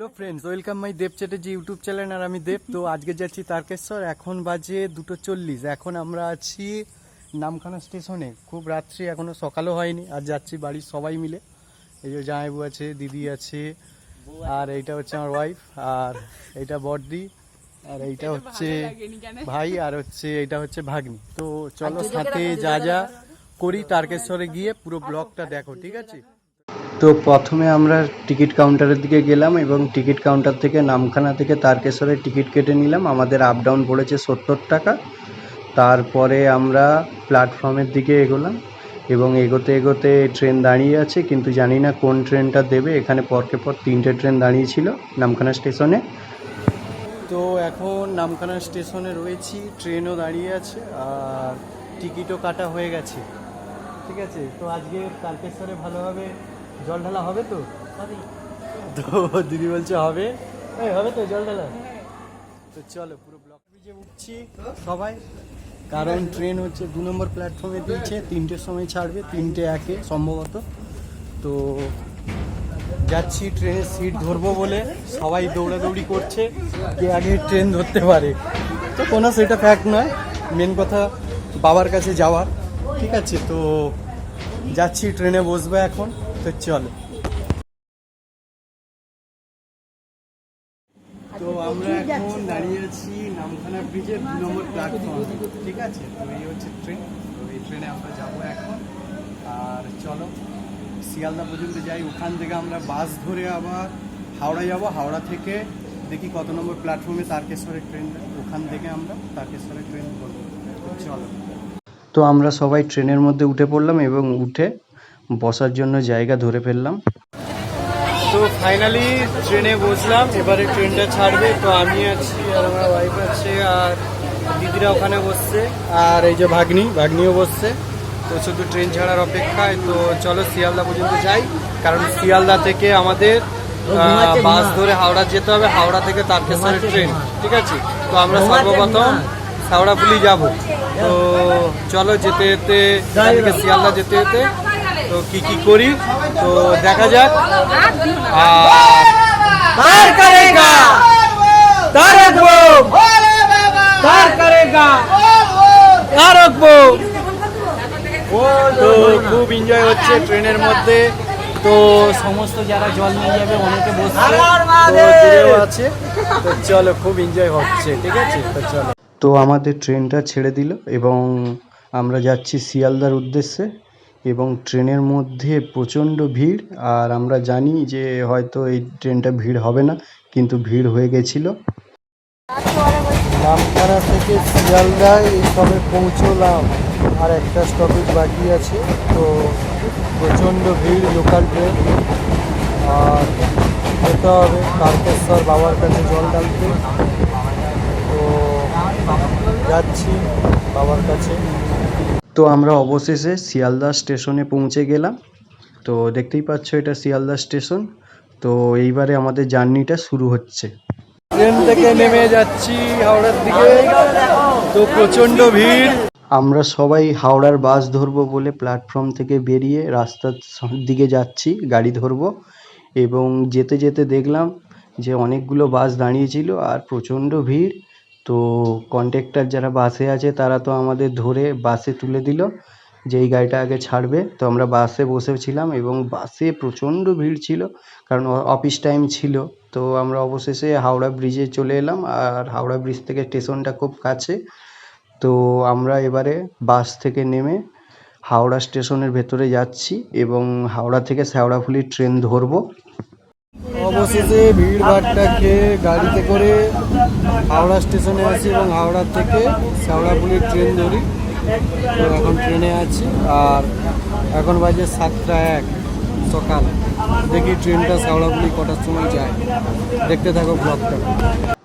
Hello friends, welcome my Dev Chatterjee YouTube channel. আর আমি দেব। তো আজকে যাচ্ছি তারকেশ্বর। এখন বাজে 2:40। এখন আমরা আছি নামখানা স্টেশনে। খুব রাত্রি, এখনো সকালও হয়নি। আর যাচ্ছি বাড়ির সবাই মিলে। এই যে জামাইবু আছে, দিদি আছে, আর এইটা হচ্ছে আমার ওয়াইফ, আর এইটা বড়দি, আর এইটা হচ্ছে ভাই, আর হচ্ছে এইটা হচ্ছে ভাগ্নি। তো চলো সাথে যা যা করি তারকেশ্বরে গিয়ে পুরো ব্লগটা দেখো, ঠিক আছে? তো প্রথমে আমরা টিকিট কাউন্টারের দিকে গেলাম এবং টিকিট কাউন্টার থেকে নামখানা থেকে তারকেশ্বরের টিকিট কেটে নিলাম। আমাদের আপ ডাউন পড়েছে 70 টাকা। তারপরে আমরা প্ল্যাটফর্মের দিকে এগোলাম এবং এগোতে এগোতে ট্রেন দাঁড়িয়ে আছে, কিন্তু জানি না কোন ট্রেনটা দেবে। এখানে পরকে পর 3টে ট্রেন দাঁড়িয়েছিল নামখানা স্টেশনে। তো এখন নামখানা স্টেশনে রয়েছি, ট্রেনও দাঁড়িয়ে আছে আর টিকিটও কাটা হয়ে গেছে, ঠিক আছে? তো আজকে তারকেশ্বরে ভালোভাবে জল ঢালা হবে তো? তো দিদি বলছে হবে। হবে তো জল ঢালা? তো চলো পুরো ব্লক ব্রিজে উঠছি সবাই, কারণ ট্রেন হচ্ছে 2 নম্বর প্ল্যাটফর্মে দিয়েছে। 3টের সময় ছাড়বে, 3:01 সম্ভবত। তো যাচ্ছি, ট্রেনের সিট ধরবো বলে সবাই দৌড়াদৌড়ি করছে, কে আগে ট্রেন ধরতে পারে। তো কোনো সেটা ফ্যাক্ট নয়, মেন কথা বাবার কাছে যাওয়ার, ঠিক আছে? তো যাচ্ছি, ট্রেনে বসবো এখন। তো চলো। তো আমরা এখন দাঁড়িয়ে আছি নামখানা ব্রিজের 2 নম্বর প্ল্যাটফর্ম, ঠিক আছে? তো এই হচ্ছে ট্রেন। তো এই ট্রেনে আমরা যাবো এখন। আর চলো শিয়ালদা পর্যন্ত যাই, ওখান থেকে আমরা বাস ধরে আবার হাওড়া যাব। হাওড়া থেকে দেখি কত নম্বর প্ল্যাটফর্মে তারকেশ্বরের ট্রেনটা, ওখান থেকে আমরা তারকেশ্বরের ট্রেন ধরবো। চলো। তো আমরা সবাই ট্রেনের মধ্যে উঠে পড়লাম এবং উঠে বসার জন্য জায়গা ধরে ফেললাম। তো ফাইনালি ট্রেনে বসলাম, এবারে ট্রেনটা ছাড়বে। তো আমি আছি আর আমার ওয়াইফ আছে, আর দিদিরা ওখানে বসছে, আর এই যে ভাগ্নিও বসছে। তো শুধু ট্রেন ছাড়ার অপেক্ষায়। তো চলো শিয়ালদা পর্যন্ত যাই, কারণ শিয়ালদা থেকে আমাদের বাস ধরে হাওড়া যেতে হবে, হাওড়া থেকে তারকেশ্বরের ট্রেন, ঠিক আছে? তো আমরা সর্বপ্রথম হাওড়াপুলি যাব। তো চলো যেতে যেতে শিয়ালদা যেতে যেতে তো কি করি তো দেখা যাক। তো খুব এনজয় হচ্ছে ট্রেনের মধ্যে। তো সমস্ত যারা জল নিয়ে যাবে অনেকে বসছে, আছে। তো চলো, খুব এনজয় হচ্ছে, ঠিক আছে? তো চলো। তো আমাদের ট্রেনটা ছেড়ে দিল এবং আমরা যাচ্ছি শিয়ালদার উদ্দেশ্যে। এবং ট্রেনের মধ্যে প্রচণ্ড ভিড়, আর আমরা জানি যে হয়তো এই ট্রেনটা ভিড় হবে না, কিন্তু ভিড় হয়ে গেছিল। নামখানা থেকে শিয়ালদায় এই সবে পৌঁছলাম, আর একটা স্টপেজ বাকি আছে। তো প্রচণ্ড ভিড়, লোকাল ট্রেন। আর যেতে হবে তারকেশ্বর বাবার কাছে জল ঢালতে। তো যাচ্ছি বাবার কাছে। তো আমরা অবশেষে শিয়ালদা স্টেশনে পৌঁছে গেলাম। তো দেখতেই পাচ্ছ এটা শিয়ালদা স্টেশন। তো এইবারে আমাদের জার্নিটা শুরু হচ্ছে। ট্রেন থেকে নেমে যাচ্ছি হাওড়ার দিকে। তো প্রচণ্ড ভিড়। আমরা সবাই হাওড়ার বাস ধরবো বলে প্ল্যাটফর্ম থেকে বেরিয়ে রাস্তার দিকে যাচ্ছি, গাড়ি ধরবো। এবং যেতে যেতে দেখলাম যে অনেকগুলো বাস দাঁড়িয়েছিল আর প্রচণ্ড ভিড়। তো কন্ডাক্টর যারা বাসে আছে তারা তো আমাদের ধরে বাসে তুলে দিল, যে এই গাড়িটা আগে ছাড়বে। তো আমরা বাসে বসেছিলাম এবং বাসে প্রচণ্ড ভিড় ছিল, কারণ অফিস টাইম ছিল। তো আমরা অবশেষে হাওড়া ব্রিজে চলে এলাম, আর হাওড়া ব্রিজ থেকে স্টেশনটা খুব কাছে। তো আমরা এবারে বাস থেকে নেমে হাওড়া স্টেশনের ভেতরে যাচ্ছি এবং হাওড়া থেকে শেওড়াফুলির ট্রেন ধরবো। অবশেষে ভিড় ভাট্টা খেয়ে গাড়িতে করে হাওড়া স্টেশনে আছি এবং হাওড়া থেকে শেওড়াফুলির ট্রেন ধরি। তো এখন ট্রেনে আছি, আর এখন বাজে 7:01 সকাল। দেখি ট্রেনটা শেওড়াফুলি কটার সময় যায়, দেখতে থাকো ব্লগটা।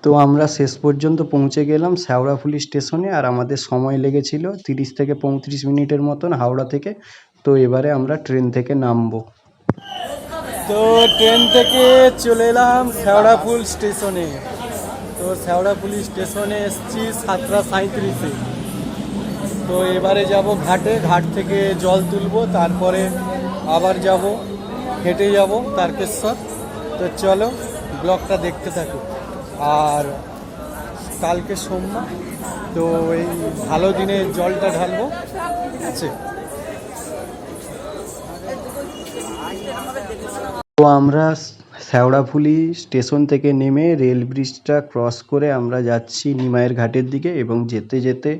তো আমরা শেষ পর্যন্ত পৌঁছে গেলাম শেওড়াফুলি স্টেশনে, আর আমাদের সময় লেগেছিল 30 থেকে 35 মিনিটের মতন হাওড়া থেকে। তো এবারে আমরা ট্রেন থেকে নামবো। তো ট্রেন থেকে চলে এলাম শেওড়াফুল স্টেশনে। তো শেওড়াফুলি স্টেশনে এসেছি 7:37-এ। তো এবারে যাব ঘাটে, ঘাট থেকে জল তুলবো, তারপরে আবার যাব হেঁটে যাব তারকেশ্বর। তো চলো ব্লগটা দেখতে থাকো। আর কালকে সোমবার, তো এই ভালো দিনে জলটা ঢালবো, ঠিক আছে। তো আমরা শেওড়াফুলি স্টেশন থেকে নেমে রেল ব্রিজটা ক্রস করে আমরা যাচ্ছি নিমাইয়ের ঘাটের দিকে, এবং যেতে যেতে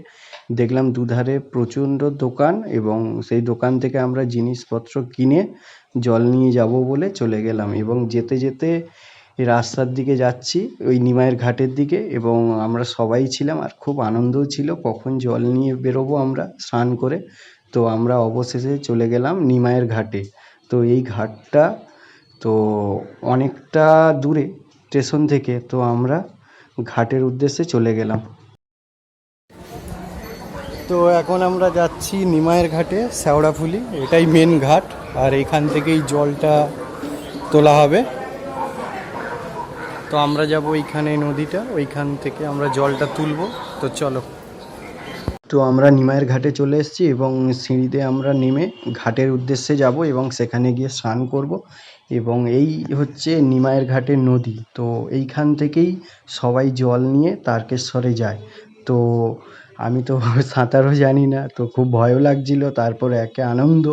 দেখলাম দুধারে প্রচণ্ড দোকান, এবং সেই দোকান থেকে আমরা জিনিসপত্র কিনে জল নিয়ে যাব বলে চলে গেলাম। এবং যেতে যেতে রাস্তার দিকে যাচ্ছি ওই নিমাইয়ের ঘাটের দিকে, এবং আমরা সবাই ছিলাম আর খুব আনন্দও ছিল কখন জল নিয়ে বেরোবো আমরা স্নান করে। তো আমরা অবশেষে চলে গেলাম নিমাইয়ের ঘাটে। তো এই ঘাটটা তো অনেকটা দূরে স্টেশন থেকে, তো আমরা ঘাটের উদ্দেশ্যে চলে গেলাম। তো এখন আমরা যাচ্ছি নিমাইয়ের ঘাটে, শেওড়াফুলি, এটাই মেন ঘাট, আর এখান থেকেই জলটা তোলা হবে। তো আমরা যাব ওইখানে নদীটা, ওইখান থেকে আমরা জলটা তুলবো। তো চলো। তো আমরা নিমাইয়ের ঘাটে চলে এসেছি, এবং সিঁড়িতে আমরা নেমে ঘাটের উদ্দেশ্যে যাব এবং সেখানে গিয়ে স্নান করব। এবং এই হচ্ছে নিমাইয়ের ঘাটের নদী। তো এইখান থেকেই সবাই জল নিয়ে তারকেশ্বরে যায়। তো আমি তো সাঁতারও জানি না, তো খুব ভয়ও লাগছিল, তারপরে একে আনন্দ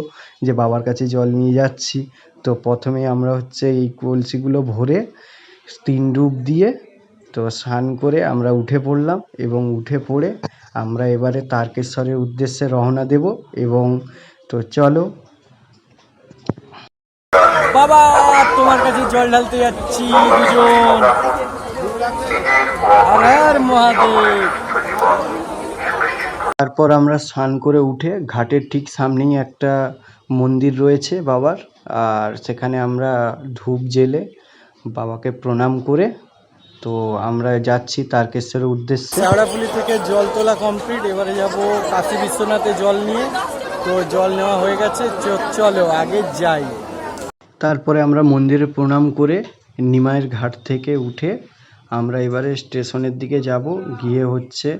যে বাবার কাছে জল নিয়ে যাচ্ছি। তো প্রথমে আমরা হচ্ছে এই কলসিগুলো ভরে 3 ডুব দিয়ে তো স্নান করে আমরা উঠে পড়লাম, এবং উঠে পড়ে আমরা এবারে তারকেশ্বরের উদ্দেশ্যে রওনা দেব। এবং তো চলো। বাবা, তোমার কাছে জল ঢালতে যাচ্ছি দুজন। হর হর মহাদেব। তারপর আমরা স্নান করে উঠে ঘাটের ঠিক সামনেই একটা মন্দির রয়েছে বাবার, আর সেখানে আমরা ধূপ জ্বেলে বাবাকে প্রণাম করে তো আমরা যাচ্ছি তারকেশ্বরের উদ্দেশ্যে। শেওড়াফুলি থেকে জল তোলা কমপ্লিট, এবারে যাব কাশী বিশ্বনাথে জল নিয়ে। তো জল নেওয়া হয়ে গেছে, চলো আগে যাই। তারপরে আমরা মন্দিরে প্রণাম করে নিমাইয়ের ঘাট থেকে উঠে আমরা এবারে স্টেশনের দিকে যাব, গিয়ে হচ্ছে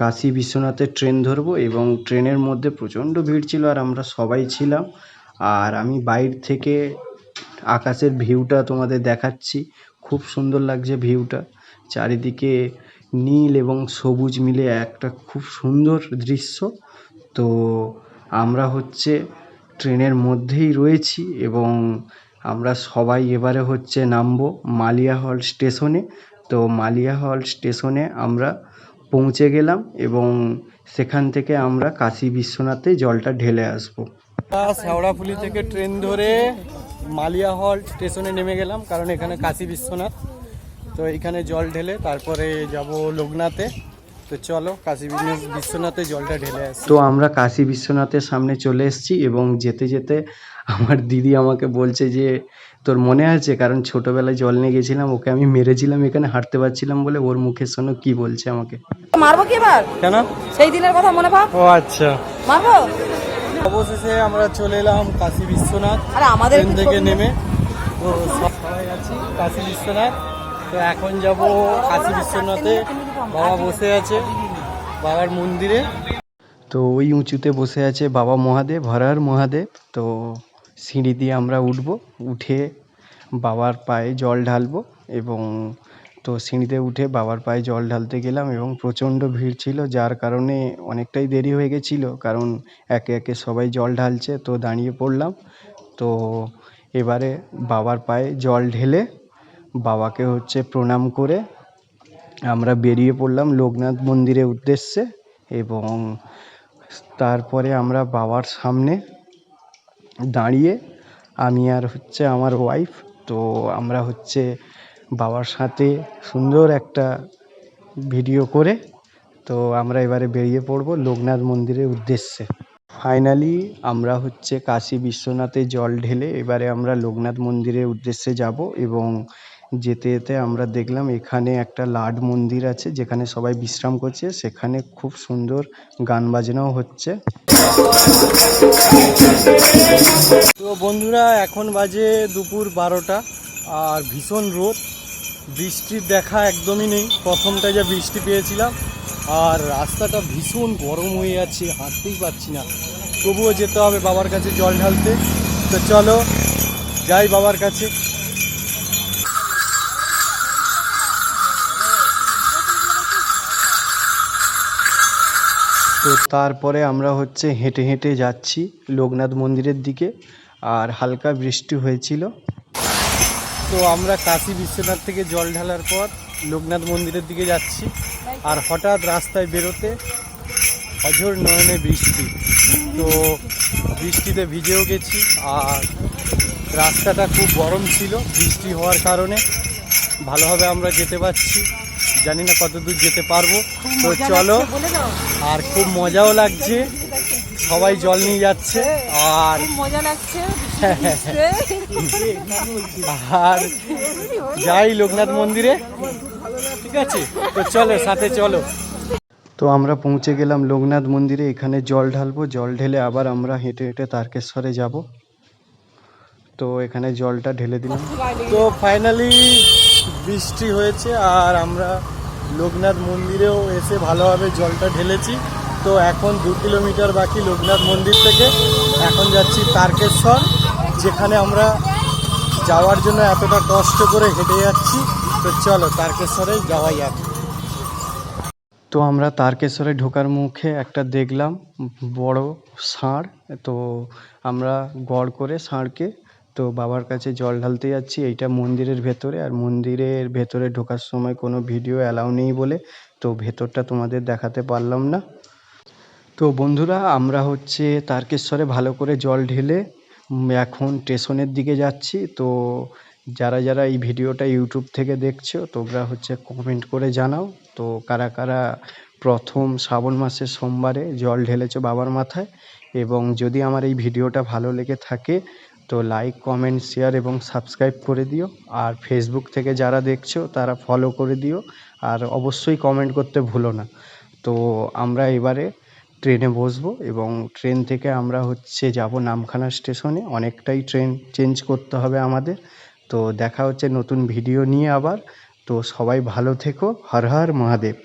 কাশী বিশ্বনাথের ট্রেন ধরবো। এবং ট্রেনের মধ্যে প্রচণ্ড ভিড় ছিল, আর আমরা সবাই ছিলাম। আর আমি বাইরে থেকে আকাশের ভিউটা তোমাদের দেখাচ্ছি, খুব সুন্দর লাগছে ভিউটা, চারিদিকে নীল এবং সবুজ মিলে একটা খুব সুন্দর দৃশ্য। তো আমরা হচ্ছে ট্রেনের মধ্যেই রয়েছি, এবং আমরা সবাই এবারে হচ্ছে নামবো মালিয়া হল স্টেশনে। তো মালিয়া হল স্টেশনে আমরা পৌঁছে গেলাম, এবং সেখান থেকে আমরা কাশী বিশ্বনাথে জলটা ঢেলে আসবো। শেওড়াফুলি থেকে ট্রেন ধরে মালিয়া হল স্টেশনে নেমে গেলাম, কারণ এখানে কাশী বিশ্বনাথ। তো এইখানে জল ঢেলে তারপরে যাব লোকনাথে। তো চলো কাশী বিশ্বনাথে জলটা ঢেলে আসি। তো আমরা কাশী বিশ্বনাথের সামনে চলে এসেছি, এবং যেতে যেতে আমার দিদি আমাকে বলছে যে তোর মনে আছে, কারণ ছোটবেলায় জল নিয়ে গেছিলাম, ওকে আমি মেরেছিলাম এখানে হাঁটতে পারছিলাম বলে। ওর মুখের শোনো কি বলছে আমাকে। মারবো কি এবার? কেন? সেই দিনের কথা মনে ভাব। ও আচ্ছা, মারবো। অবশেষে আমরা চলে এলাম কাশী বিশ্বনাথ। আরে আমাদের ট্রেন থেকে নেমে তো সবাই আছি কাশী বিশ্বনাথ। তো এখন যাব কাশী বিশ্বনাথে, বাবা বসে আছে বাবার মন্দিরে। তো ওই উঁচুতে বসে আছে বাবা মহাদেব, হর হর মহাদেব। তো সিঁড়ি দিয়ে আমরা উঠবো, উঠে বাবার পায়ে জল ঢালবো। এবং তো সিঁড়িতে উঠে বাবার পায়ে জল ঢালতে গেলাম, এবং প্রচণ্ড ভিড় ছিল, যার কারণে অনেকটাই দেরি হয়ে গেছিলো, কারণ একে একে সবাই জল ঢালছে, তো দাঁড়িয়ে পড়লাম। তো এবারে বাবার পায়ে জল ঢেলে বাবাকে হচ্ছে প্রণাম করে আমরা বেরিয়ে পড়লাম লোকনাথ মন্দিরের উদ্দেশ্যে। এবং তারপরে আমরা বাবার সামনে দাঁড়িয়ে আমি আর হচ্ছে আমার ওয়াইফ, তো আমরা হচ্ছে বাবার সাথে সুন্দর একটা ভিডিও করে তো আমরা এবারে বেরিয়ে পড়বো লোকনাথ মন্দিরের উদ্দেশ্যে। ফাইনালি আমরা হচ্ছে কাশী বিশ্বনাথে জল ঢেলে এবারে আমরা লোকনাথ মন্দিরের উদ্দেশ্যে যাব। এবং যেতে যেতে আমরা দেখলাম এখানে একটা লাড মন্দির আছে, যেখানে সবাই বিশ্রাম করছে, সেখানে খুব সুন্দর গান বাজনাও হচ্ছে। তো বন্ধুরা, এখন বাজে দুপুর 12টা, আর ভীষণ রোদ, বৃষ্টির দেখা একদমই নেই। প্রথমটা যা বৃষ্টি পেয়েছিলাম, আর রাস্তাটা ভীষণ গরম হয়ে যাচ্ছে, হাঁটতেই পারছি না। তবুও যেতে হবে বাবার কাছে জল ঢালতে। তো চলো যাই বাবার কাছে। তো তারপরে আমরা হচ্ছে হেঁটে হেঁটে যাচ্ছি লোকনাথ মন্দিরের দিকে, আর হালকা বৃষ্টি হয়েছিল। তো আমরা কাশী বিশ্বনাথ থেকে জল ঢালার পর লোকনাথ মন্দিরের দিকে যাচ্ছি, আর হঠাৎ রাস্তায় বেরোতে অঝোর নয়নে বৃষ্টি। তো বৃষ্টিতে ভিজেও গেছি, আর রাস্তাটা খুব গরম ছিল বৃষ্টি হওয়ার কারণে। ভালোভাবে আমরা যেতে পারছি, জানি না কতদূর যেতে পারবো। তো চলো, আর খুব মজাও লাগছে, সবাই জল নিয়ে যাচ্ছে, আর মজা লাগছে আর যাই লোকনাথ মন্দিরে, ঠিক আছে? তো চলো, সাথে চলো। তো আমরা পৌঁছে গেলাম লোকনাথ মন্দিরে, এখানে জল ঢালবো, জল ঢেলে আবার আমরা হেঁটে হেঁটে তারকেশ্বরে যাব। তো এখানে জলটা ঢেলে দিলাম। তো ফাইনালি বৃষ্টি হয়েছে, আর আমরা লোকনাথ মন্দিরেও এসে ভালোভাবে জলটা ঢেলেছি। তো এখন 2 কিলোমিটার বাকি লোকনাথ মন্দির থেকে। এখন যাচ্ছি তারকেশ্বর, যেখানে আমরা যাওয়ার জন্য এতটা কষ্ট করে হেঁটে যাচ্ছি। তো চলো তারকেশ্বরে যাওয়া যাক। তো আমরা তারকেশ্বরে ঢোকার মুখে একটা দেখলাম বড় ষাঁড়। তো আমরা গড় করে ষাঁড়কে তো বাবার কাছে জল ঢালতে যাচ্ছি। এইটা মন্দিরের ভেতরে, আর মন্দিরের ভেতরে ঢোকার সময় কোনো ভিডিও অ্যালাউ নেই বলে তো ভেতরটা তোমাদের দেখাতে পারলাম না। তো বন্ধুরা, আমরা হচ্ছে তারকেশ্বরে ভালো করে জল ঢেলে এখন স্টেশনের দিকে যাচ্ছি। তো যারা যারা এই ভিডিওটা ইউটিউব থেকে দেখছো, তোমরা হচ্ছে কমেন্ট করে জানাও তো কারা কারা প্রথম শ্রাবণ মাসের সোমবারে জল ঢেলেছো বাবার মাথায়। এবং যদি আমার এই ভিডিওটা ভালো লেগে থাকে তো লাইক, কমেন্ট, শেয়ার এবং সাবস্ক্রাইব করে দিও। আর ফেসবুক থেকে যারা দেখছো তারা ফলো করে দিও, আর অবশ্যই কমেন্ট করতে ভুলো না। তো আমরা এবারে ট্রেনে বসবো, এবং ট্রেন থেকে আমরা হচ্ছে যাব নামখানা স্টেশনে। অনেকটাই ট্রেন চেঞ্জ করতে হবে আমাদের। তো দেখা হচ্ছে নতুন ভিডিও নিয়ে আবার। তো সবাই ভালো থেকো। হর হর মহাদেব।